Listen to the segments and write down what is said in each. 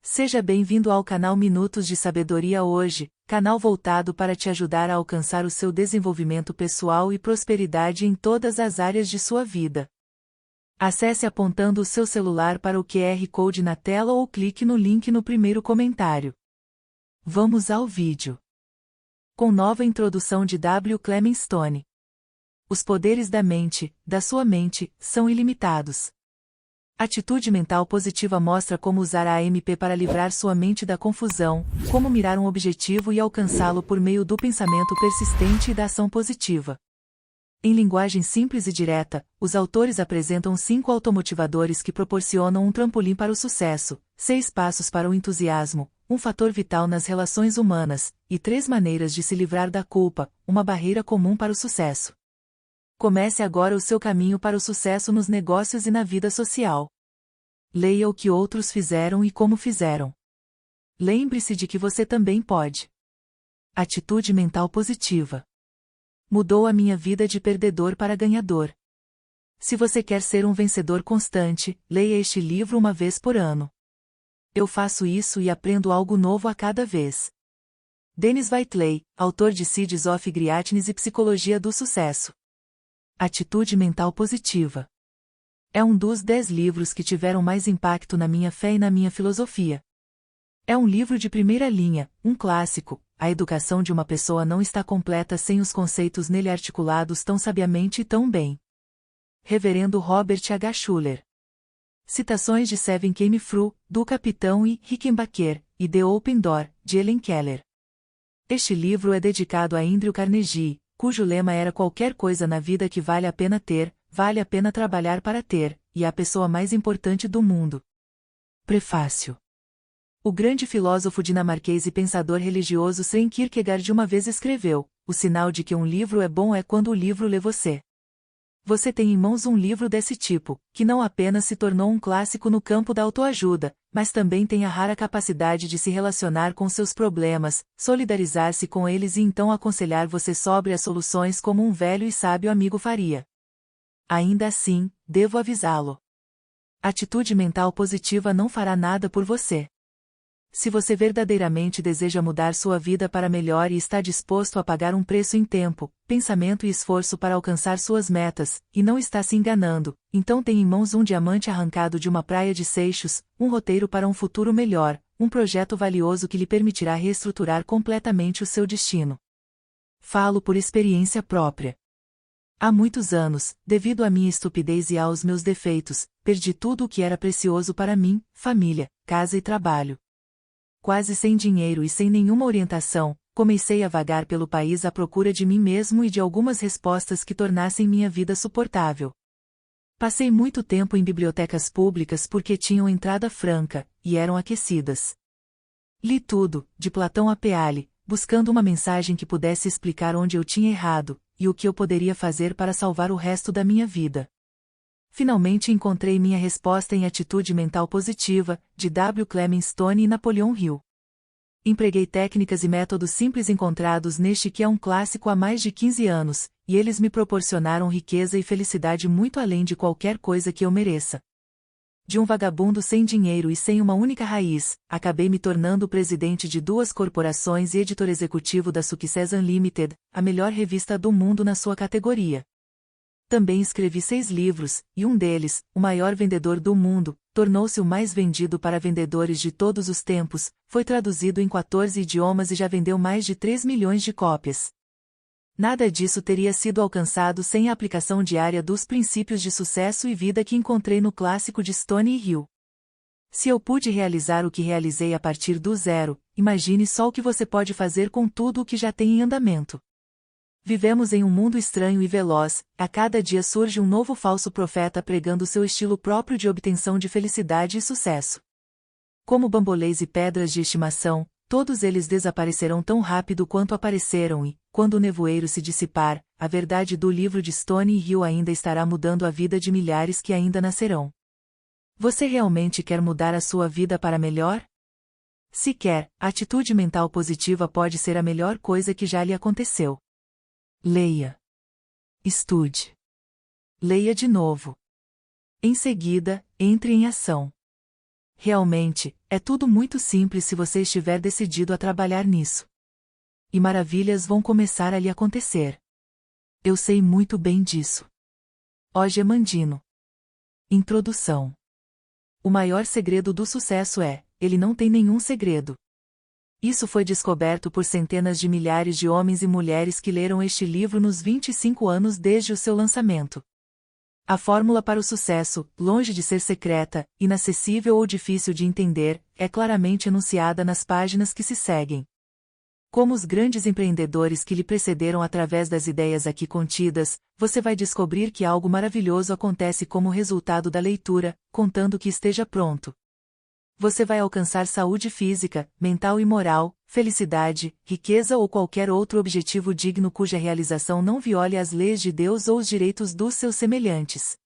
Seja bem-vindo ao canal Minutos de Sabedoria hoje, canal voltado para te ajudar a alcançar o seu desenvolvimento pessoal e prosperidade em todas as áreas de sua vida. Acesse apontando o seu celular para o QR Code na tela ou clique no link no primeiro comentário. Vamos ao vídeo. Com nova introdução de W. Clement Stone. Os poderes da sua mente, são ilimitados. Atitude mental positiva mostra como usar a AMP para livrar sua mente da confusão, como mirar um objetivo e alcançá-lo por meio do pensamento persistente e da ação positiva. Em linguagem simples e direta, os autores apresentam 5 automotivadores que proporcionam um trampolim para o sucesso, 6 passos para o entusiasmo, um fator vital nas relações humanas, e 3 maneiras de se livrar da culpa, uma barreira comum para o sucesso. Comece agora o seu caminho para o sucesso nos negócios e na vida social. Leia o que outros fizeram e como fizeram. Lembre-se de que você também pode. Atitude mental positiva. Mudou a minha vida de perdedor para ganhador. Se você quer ser um vencedor constante, leia este livro uma vez por ano. Eu faço isso e aprendo algo novo a cada vez. Dennis Whiteley, autor de Seeds of Greatness e Psicologia do Sucesso. Atitude mental positiva. É um dos 10 livros que tiveram mais impacto na minha fé e na minha filosofia. É um livro de primeira linha, um clássico. A educação de uma pessoa não está completa sem os conceitos nele articulados tão sabiamente e tão bem. Reverendo Robert H. Schuller. Citações de Seven Came Through, do Capitão e Rickenbacker, e The Open Door, de Helen Keller. Este livro é dedicado a Andrew Carnegie, cujo lema era qualquer coisa na vida que vale a pena ter, vale a pena trabalhar para ter, e é a pessoa mais importante do mundo. Prefácio. O grande filósofo dinamarquês e pensador religioso Søren Kierkegaard uma vez escreveu: o sinal de que um livro é bom é quando o livro lê você. Você tem em mãos um livro desse tipo, que não apenas se tornou um clássico no campo da autoajuda, mas também tem a rara capacidade de se relacionar com seus problemas, solidarizar-se com eles e então aconselhar você sobre as soluções como um velho e sábio amigo faria. Ainda assim, devo avisá-lo. Atitude mental positiva não fará nada por você. Se você verdadeiramente deseja mudar sua vida para melhor e está disposto a pagar um preço em tempo, pensamento e esforço para alcançar suas metas, e não está se enganando, então tem em mãos um diamante arrancado de uma praia de Seixos, um roteiro para um futuro melhor, um projeto valioso que lhe permitirá reestruturar completamente o seu destino. Falo por experiência própria. Há muitos anos, devido à minha estupidez e aos meus defeitos, perdi tudo o que era precioso para mim, família, casa e trabalho. Quase sem dinheiro e sem nenhuma orientação, comecei a vagar pelo país à procura de mim mesmo e de algumas respostas que tornassem minha vida suportável. Passei muito tempo em bibliotecas públicas porque tinham entrada franca, e eram aquecidas. Li tudo, de Platão a Peale, buscando uma mensagem que pudesse explicar onde eu tinha errado, e o que eu poderia fazer para salvar o resto da minha vida. Finalmente encontrei minha resposta em Atitude Mental Positiva, de W. Clement Stone e Napoleon Hill. Empreguei técnicas e métodos simples encontrados neste que é um clássico há mais de 15 anos, e eles me proporcionaram riqueza e felicidade muito além de qualquer coisa que eu mereça. De um vagabundo sem dinheiro e sem uma única raiz, acabei me tornando o presidente de 2 corporações e editor executivo da Success Unlimited, a melhor revista do mundo na sua categoria. Também escrevi 6 livros, e um deles, o maior vendedor do mundo, tornou-se o mais vendido para vendedores de todos os tempos, foi traduzido em 14 idiomas e já vendeu mais de 3 milhões de cópias. Nada disso teria sido alcançado sem a aplicação diária dos princípios de sucesso e vida que encontrei no clássico de Stone e Hill. Se eu pude realizar o que realizei a partir do zero, imagine só o que você pode fazer com tudo o que já tem em andamento. Vivemos em um mundo estranho e veloz, a cada dia surge um novo falso profeta pregando seu estilo próprio de obtenção de felicidade e sucesso. Como bambolês e pedras de estimação, todos eles desaparecerão tão rápido quanto apareceram e, quando o nevoeiro se dissipar, a verdade do livro de Stone e Hill ainda estará mudando a vida de milhares que ainda nascerão. Você realmente quer mudar a sua vida para melhor? Se quer, a atitude mental positiva pode ser a melhor coisa que já lhe aconteceu. Leia. Estude. Leia de novo. Em seguida, entre em ação. Realmente, é tudo muito simples se você estiver decidido a trabalhar nisso. E maravilhas vão começar a lhe acontecer. Eu sei muito bem disso. Hoje Mandino. Introdução. O maior segredo do sucesso é, ele não tem nenhum segredo. Isso foi descoberto por centenas de milhares de homens e mulheres que leram este livro nos 25 anos desde o seu lançamento. A fórmula para o sucesso, longe de ser secreta, inacessível ou difícil de entender, é claramente enunciada nas páginas que se seguem. Como os grandes empreendedores que lhe precederam através das ideias aqui contidas, você vai descobrir que algo maravilhoso acontece como resultado da leitura, contando que esteja pronto. Você vai alcançar saúde física, mental e moral, felicidade, riqueza ou qualquer outro objetivo digno cuja realização não viole as leis de Deus ou os direitos dos seus semelhantes.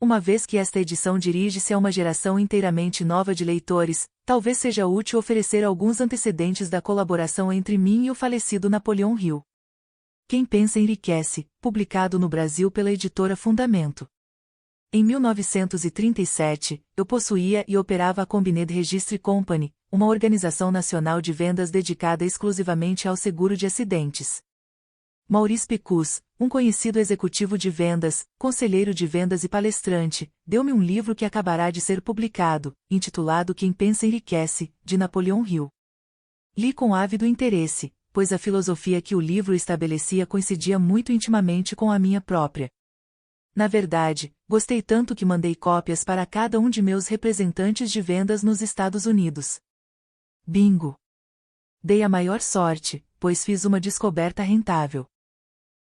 Uma vez que esta edição dirige-se a uma geração inteiramente nova de leitores, talvez seja útil oferecer alguns antecedentes da colaboração entre mim e o falecido Napoleão Hill. Quem Pensa Enriquece, publicado no Brasil pela editora Fundamento. Em 1937, eu possuía e operava a Combined Registry Company, uma organização nacional de vendas dedicada exclusivamente ao seguro de acidentes. Maurice Picus, um conhecido executivo de vendas, conselheiro de vendas e palestrante, deu-me um livro que acabará de ser publicado, intitulado Quem Pensa Enriquece, de Napoleão Hill. Li com ávido interesse, pois a filosofia que o livro estabelecia coincidia muito intimamente com a minha própria. Na verdade, gostei tanto que mandei cópias para cada um de meus representantes de vendas nos Estados Unidos. Bingo! Dei a maior sorte, pois fiz uma descoberta rentável.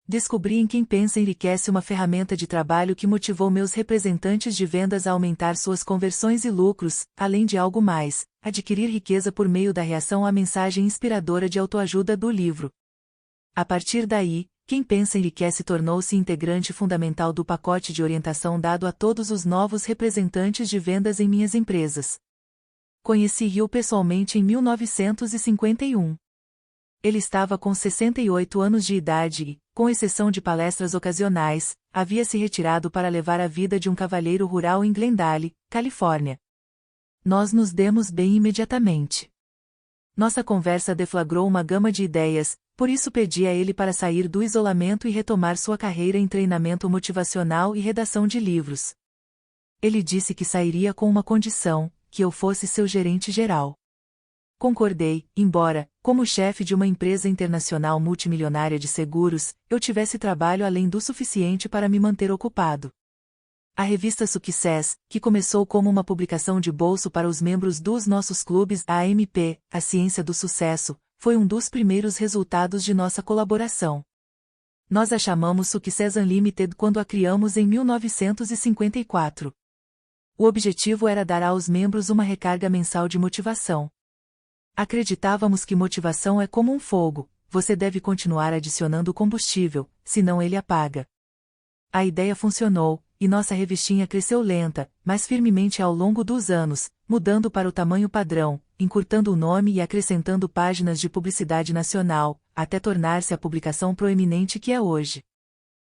Descobri em Quem Pensa Enriquece uma ferramenta de trabalho que motivou meus representantes de vendas a aumentar suas conversões e lucros, além de algo mais, adquirir riqueza por meio da reação à mensagem inspiradora de autoajuda do livro. A partir daí, Quem Pensa Enriquece tornou-se integrante fundamental do pacote de orientação dado a todos os novos representantes de vendas em minhas empresas. Conheci Hill pessoalmente em 1951. Ele estava com 68 anos de idade e, com exceção de palestras ocasionais, havia se retirado para levar a vida de um cavalheiro rural em Glendale, Califórnia. Nós nos demos bem imediatamente. Nossa conversa deflagrou uma gama de ideias, por isso pedi a ele para sair do isolamento e retomar sua carreira em treinamento motivacional e redação de livros. Ele disse que sairia com uma condição, que eu fosse seu gerente geral. Concordei, embora, como chefe de uma empresa internacional multimilionária de seguros, eu tivesse trabalho além do suficiente para me manter ocupado. A revista Success, que começou como uma publicação de bolso para os membros dos nossos clubes AMP, A Ciência do Sucesso, foi um dos primeiros resultados de nossa colaboração. Nós a chamamos Success Unlimited quando a criamos em 1954. O objetivo era dar aos membros uma recarga mensal de motivação. Acreditávamos que motivação é como um fogo, você deve continuar adicionando combustível, senão ele apaga. A ideia funcionou, e nossa revistinha cresceu lenta, mas firmemente ao longo dos anos, mudando para o tamanho padrão, encurtando o nome e acrescentando páginas de publicidade nacional, até tornar-se a publicação proeminente que é hoje.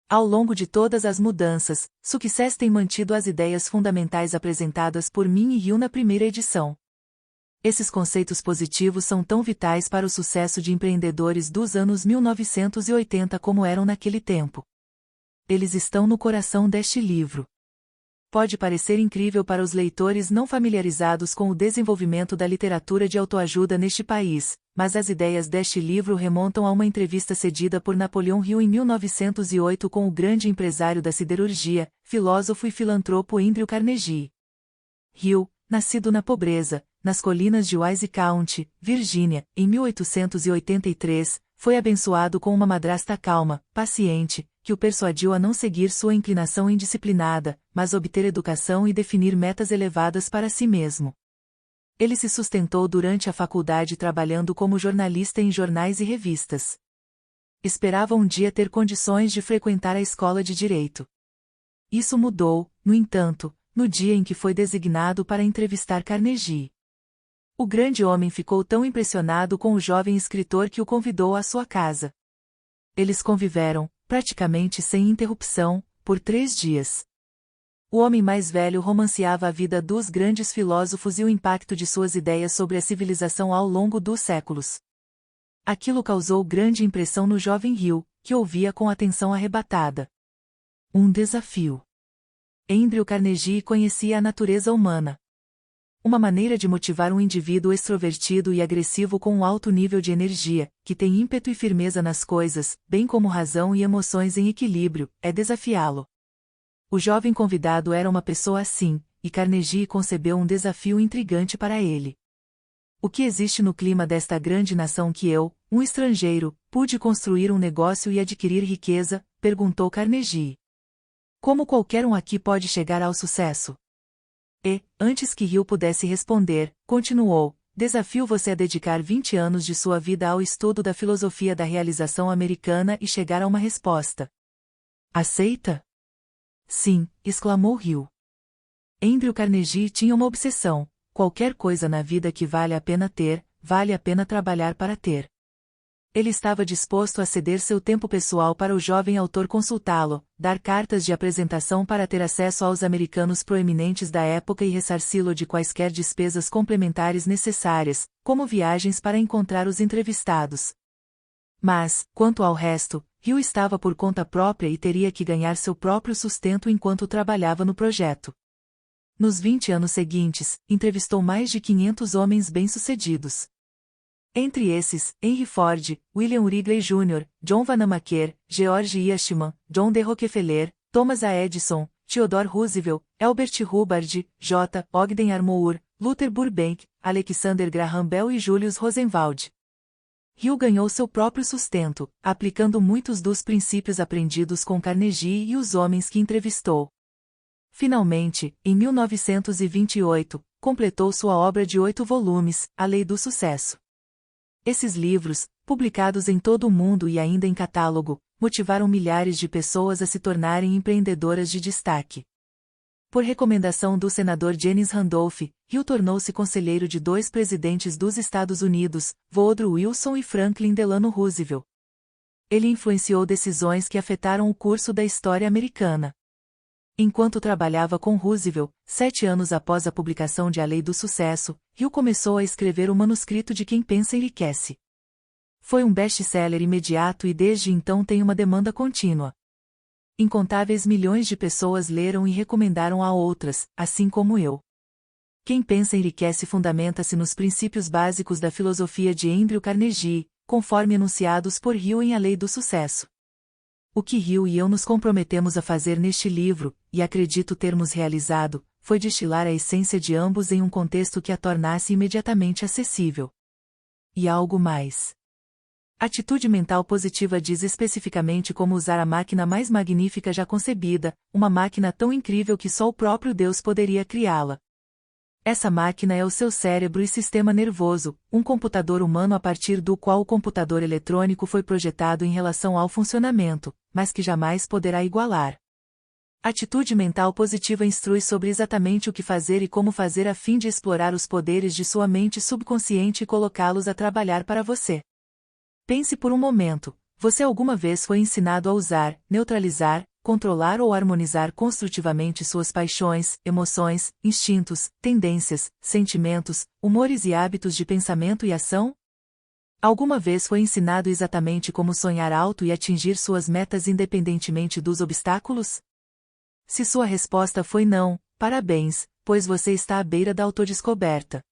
Ao longo de todas as mudanças, Success tem mantido as ideias fundamentais apresentadas por mim e Hill na primeira edição. Esses conceitos positivos são tão vitais para o sucesso de empreendedores dos anos 1980 como eram naquele tempo. Eles estão no coração deste livro. Pode parecer incrível para os leitores não familiarizados com o desenvolvimento da literatura de autoajuda neste país, mas as ideias deste livro remontam a uma entrevista cedida por Napoleão Hill em 1908 com o grande empresário da siderurgia, filósofo e filantropo Andrew Carnegie. Hill, nascido na pobreza, nas colinas de Wise County, Virgínia, em 1883, foi abençoado com uma madrasta calma, paciente, que o persuadiu a não seguir sua inclinação indisciplinada, mas obter educação e definir metas elevadas para si mesmo. Ele se sustentou durante a faculdade trabalhando como jornalista em jornais e revistas. Esperava um dia ter condições de frequentar a escola de direito. Isso mudou, no entanto, no dia em que foi designado para entrevistar Carnegie. O grande homem ficou tão impressionado com o jovem escritor que o convidou à sua casa. Eles conviveram, praticamente sem interrupção, por 3 dias. O homem mais velho romanceava a vida dos grandes filósofos e o impacto de suas ideias sobre a civilização ao longo dos séculos. Aquilo causou grande impressão no jovem Hill, que ouvia com atenção arrebatada. Um desafio. Andrew Carnegie conhecia a natureza humana. Uma maneira de motivar um indivíduo extrovertido e agressivo com um alto nível de energia, que tem ímpeto e firmeza nas coisas, bem como razão e emoções em equilíbrio, é desafiá-lo. O jovem convidado era uma pessoa assim, e Carnegie concebeu um desafio intrigante para ele. O que existe no clima desta grande nação que eu, um estrangeiro, pude construir um negócio e adquirir riqueza? Perguntou Carnegie. Como qualquer um aqui pode chegar ao sucesso? E, antes que Hill pudesse responder, continuou, desafio você a dedicar 20 anos de sua vida ao estudo da filosofia da realização americana e chegar a uma resposta. Aceita? Sim, exclamou Hill. Andrew Carnegie tinha uma obsessão: qualquer coisa na vida que vale a pena ter, vale a pena trabalhar para ter. Ele estava disposto a ceder seu tempo pessoal para o jovem autor consultá-lo, dar cartas de apresentação para ter acesso aos americanos proeminentes da época e ressarci-lo de quaisquer despesas complementares necessárias, como viagens para encontrar os entrevistados. Mas, quanto ao resto, Hill estava por conta própria e teria que ganhar seu próprio sustento enquanto trabalhava no projeto. Nos 20 anos seguintes, entrevistou mais de 500 homens bem-sucedidos. Entre esses, Henry Ford, William Wrigley Jr., John Vanamaker, George Eastman, John D. Rockefeller, Thomas A. Edison, Theodore Roosevelt, Elbert Hubbard, J. Ogden Armour, Luther Burbank, Alexander Graham Bell e Julius Rosenwald. Hill ganhou seu próprio sustento, aplicando muitos dos princípios aprendidos com Carnegie e os homens que entrevistou. Finalmente, em 1928, completou sua obra de 8 volumes, A Lei do Sucesso. Esses livros, publicados em todo o mundo e ainda em catálogo, motivaram milhares de pessoas a se tornarem empreendedoras de destaque. Por recomendação do senador Jennings Randolph, Hill tornou-se conselheiro de 2 presidentes dos Estados Unidos, Woodrow Wilson e Franklin Delano Roosevelt. Ele influenciou decisões que afetaram o curso da história americana. Enquanto trabalhava com Roosevelt, 7 anos após a publicação de A Lei do Sucesso, Hill começou a escrever o manuscrito de Quem Pensa Enriquece. Foi um best-seller imediato e desde então tem uma demanda contínua. Incontáveis milhões de pessoas leram e recomendaram a outras, assim como eu. Quem Pensa Enriquece fundamenta-se nos princípios básicos da filosofia de Andrew Carnegie, conforme enunciados por Hill em A Lei do Sucesso. O que Hill e eu nos comprometemos a fazer neste livro, e acredito termos realizado, foi destilar a essência de ambos em um contexto que a tornasse imediatamente acessível. E algo mais. Atitude mental positiva diz especificamente como usar a máquina mais magnífica já concebida, uma máquina tão incrível que só o próprio Deus poderia criá-la. Essa máquina é o seu cérebro e sistema nervoso, um computador humano a partir do qual o computador eletrônico foi projetado em relação ao funcionamento, mas que jamais poderá igualar. Atitude mental positiva instrui sobre exatamente o que fazer e como fazer a fim de explorar os poderes de sua mente subconsciente e colocá-los a trabalhar para você. Pense por um momento, você alguma vez foi ensinado a usar, neutralizar, controlar ou harmonizar construtivamente suas paixões, emoções, instintos, tendências, sentimentos, humores e hábitos de pensamento e ação? Alguma vez foi ensinado exatamente como sonhar alto e atingir suas metas independentemente dos obstáculos? Se sua resposta foi não, parabéns, pois você está à beira da autodescoberta.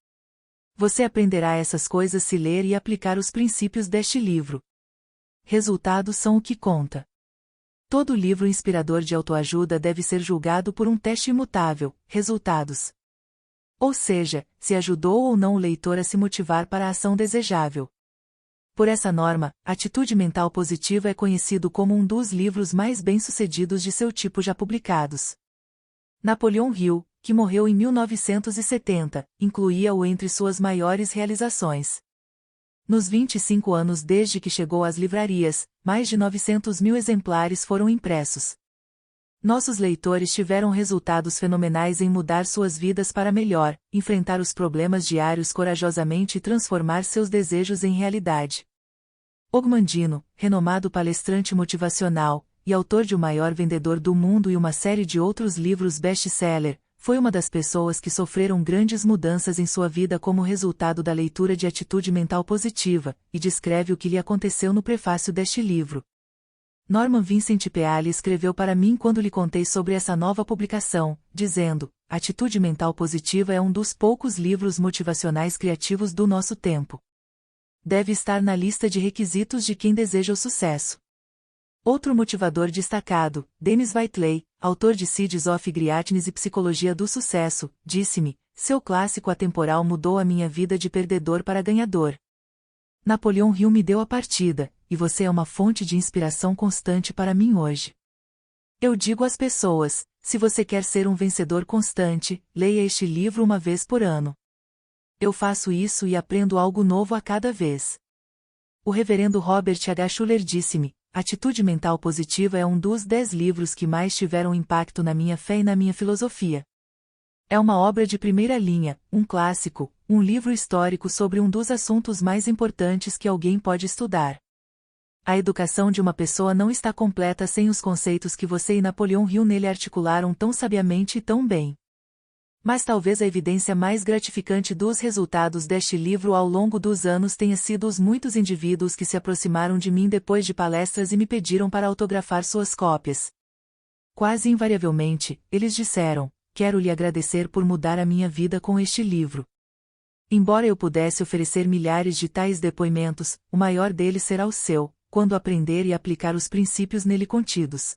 Você aprenderá essas coisas se ler e aplicar os princípios deste livro. Resultados são o que conta. Todo livro inspirador de autoajuda deve ser julgado por um teste imutável, resultados. Ou seja, se ajudou ou não o leitor a se motivar para a ação desejável. Por essa norma, Atitude Mental Positiva é conhecido como um dos livros mais bem-sucedidos de seu tipo já publicados. Napoleon Hill, que morreu em 1970, incluía-o entre suas maiores realizações. Nos 25 anos desde que chegou às livrarias, mais de 900.000 exemplares foram impressos. Nossos leitores tiveram resultados fenomenais em mudar suas vidas para melhor, enfrentar os problemas diários corajosamente e transformar seus desejos em realidade. Og Mandino, renomado palestrante motivacional, e autor de O Maior Vendedor do Mundo e uma série de outros livros best-seller, foi uma das pessoas que sofreram grandes mudanças em sua vida como resultado da leitura de Atitude Mental Positiva, e descreve o que lhe aconteceu no prefácio deste livro. Norman Vincent Peale escreveu para mim quando lhe contei sobre essa nova publicação, dizendo: Atitude Mental Positiva é um dos poucos livros motivacionais criativos do nosso tempo. Deve estar na lista de requisitos de quem deseja o sucesso. Outro motivador destacado, Dennis Whiteley, autor de Seeds of Greatness e Psicologia do Sucesso, disse-me: seu clássico atemporal mudou a minha vida de perdedor para ganhador. Napoleon Hill me deu a partida, e você é uma fonte de inspiração constante para mim hoje. Eu digo às pessoas: se você quer ser um vencedor constante, leia este livro uma vez por ano. Eu faço isso e aprendo algo novo a cada vez. O reverendo Robert H. Schuller disse-me: Atitude Mental Positiva é um dos 10 livros que mais tiveram impacto na minha fé e na minha filosofia. É uma obra de primeira linha, um clássico, um livro histórico sobre um dos assuntos mais importantes que alguém pode estudar. A educação de uma pessoa não está completa sem os conceitos que você e Napoleon Hill nele articularam tão sabiamente e tão bem. Mas talvez a evidência mais gratificante dos resultados deste livro ao longo dos anos tenha sido os muitos indivíduos que se aproximaram de mim depois de palestras e me pediram para autografar suas cópias. Quase invariavelmente, eles disseram: quero lhe agradecer por mudar a minha vida com este livro. Embora eu pudesse oferecer milhares de tais depoimentos, o maior deles será o seu, quando aprender e aplicar os princípios nele contidos.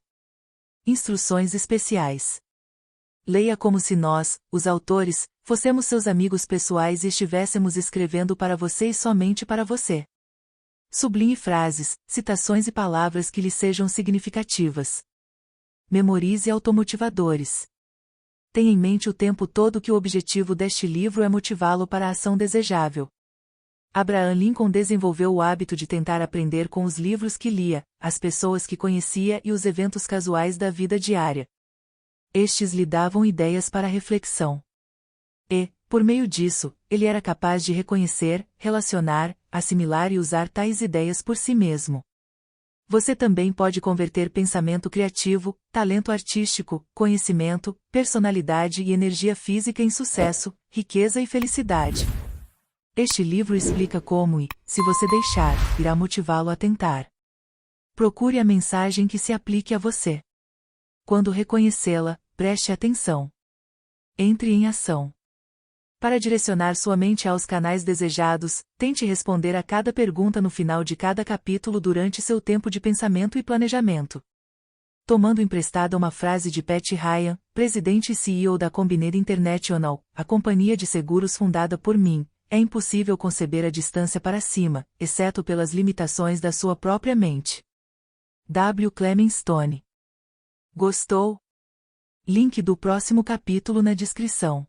Instruções especiais. Leia como se nós, os autores, fossemos seus amigos pessoais e estivéssemos escrevendo para você e somente para você. Sublinhe frases, citações e palavras que lhe sejam significativas. Memorize automotivadores. Tenha em mente o tempo todo que o objetivo deste livro é motivá-lo para a ação desejável. Abraham Lincoln desenvolveu o hábito de tentar aprender com os livros que lia, as pessoas que conhecia e os eventos casuais da vida diária. Estes lhe davam ideias para reflexão. E, por meio disso, ele era capaz de reconhecer, relacionar, assimilar e usar tais ideias por si mesmo. Você também pode converter pensamento criativo, talento artístico, conhecimento, personalidade e energia física em sucesso, riqueza e felicidade. Este livro explica como e, se você deixar, irá motivá-lo a tentar. Procure a mensagem que se aplique a você. Quando reconhecê-la, preste atenção. Entre em ação. Para direcionar sua mente aos canais desejados, tente responder a cada pergunta no final de cada capítulo durante seu tempo de pensamento e planejamento. Tomando emprestada uma frase de Pat Ryan, presidente e CEO da Combined International, a companhia de seguros fundada por mim, é impossível conceber a distância para cima, exceto pelas limitações da sua própria mente. W. Clement Stone. Gostou? Link do próximo capítulo na descrição.